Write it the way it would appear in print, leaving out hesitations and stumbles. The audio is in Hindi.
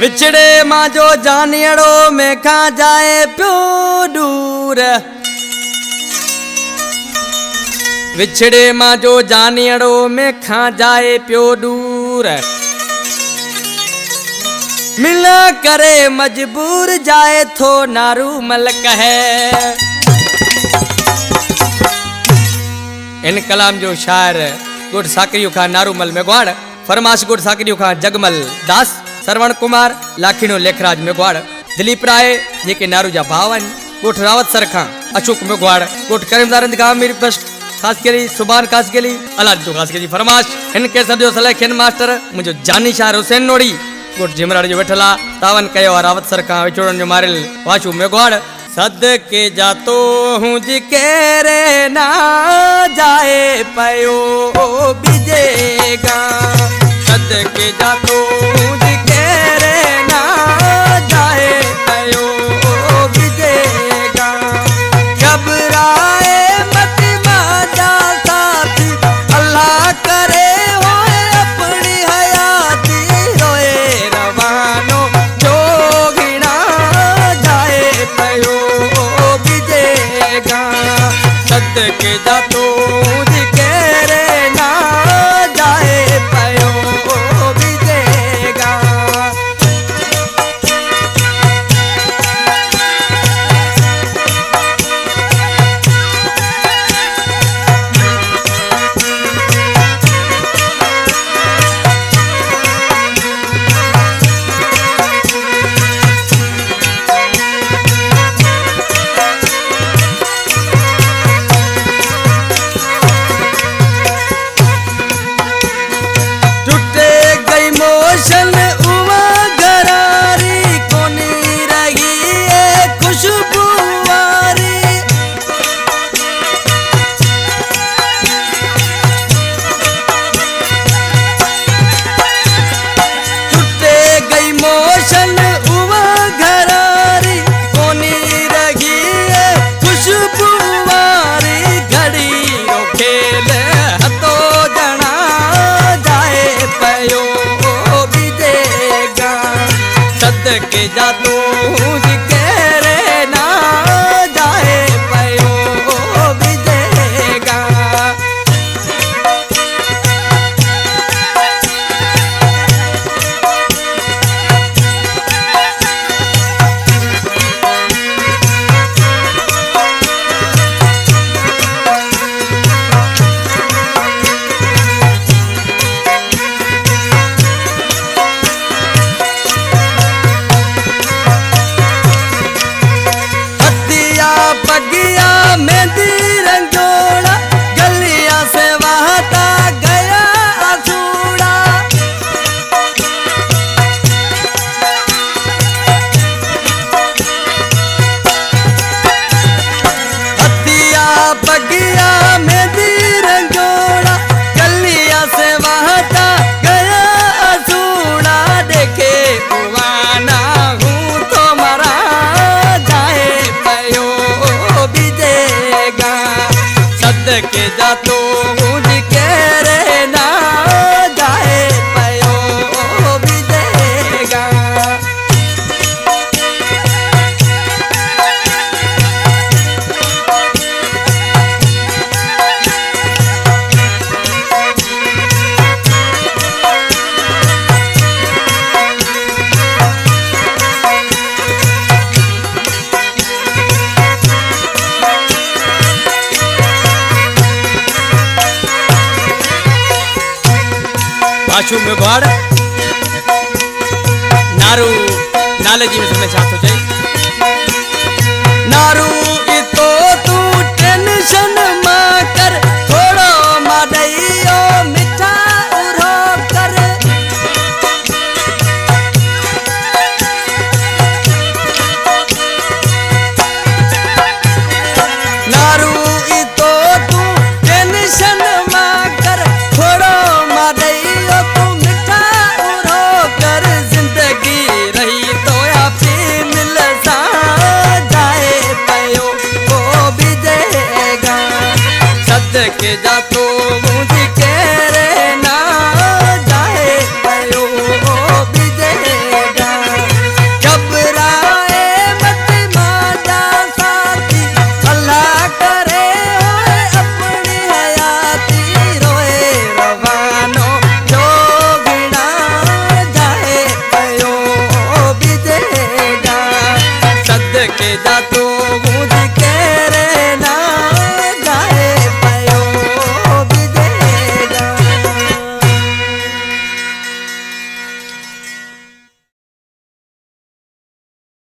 विछड़े मां जो जानियड़ो में खा जाए प्यो दूर। विछड़े मां जो जानियड़ो में खा जाए प्यो दूर। मिला करे मजबूर जाए थो नारू मल कहे। इन कलाम जो शायर गुड साकरियो खां नारूमल मेघवाड़, फरमाश गुड साकरियो खां जगमल दास, श्रवण कुमार लाखीनो लेखराज मेघवाड़, दिलीप राय जेके नारू जा भाव आहिनि, गुट रावत सर खां अशोक मेघवाड़, गुट करीमदारंद खां अमीर बस्ट खास केली, सुभान खास केली, अलाद जो खास केली फरमाश। हिन के सॼो सलेखन मास्टर मुंहिंजो जानी शायर हुसैन नोड़ी, गुट जिमराड़ जो वेठला तावन कयो रावत सर खां विचोड़न जो मारिल वाशू मेघवाड़। सदके जातो हूँ जिकेरे ना जाए पयो बिजेगा। सदके जातो हूँ जिकेरे ना जाए पयो बिजेगा। घबराए मत माजा साथी, अल्लाह करे होए अपनी हयाती। रोए रवानो जो गिना जाए पयो बिजेगा। सदके जातो जिकेरे ना जाए पयो बिजेगा। सदके जातो जिकेरे ना जाए पयो बिजेगा। सदके जातो जिकेरे ना जाए पयो बिजेगा। वाशू मेघवाड़ नारू नाले जी में छा थो चई। नारू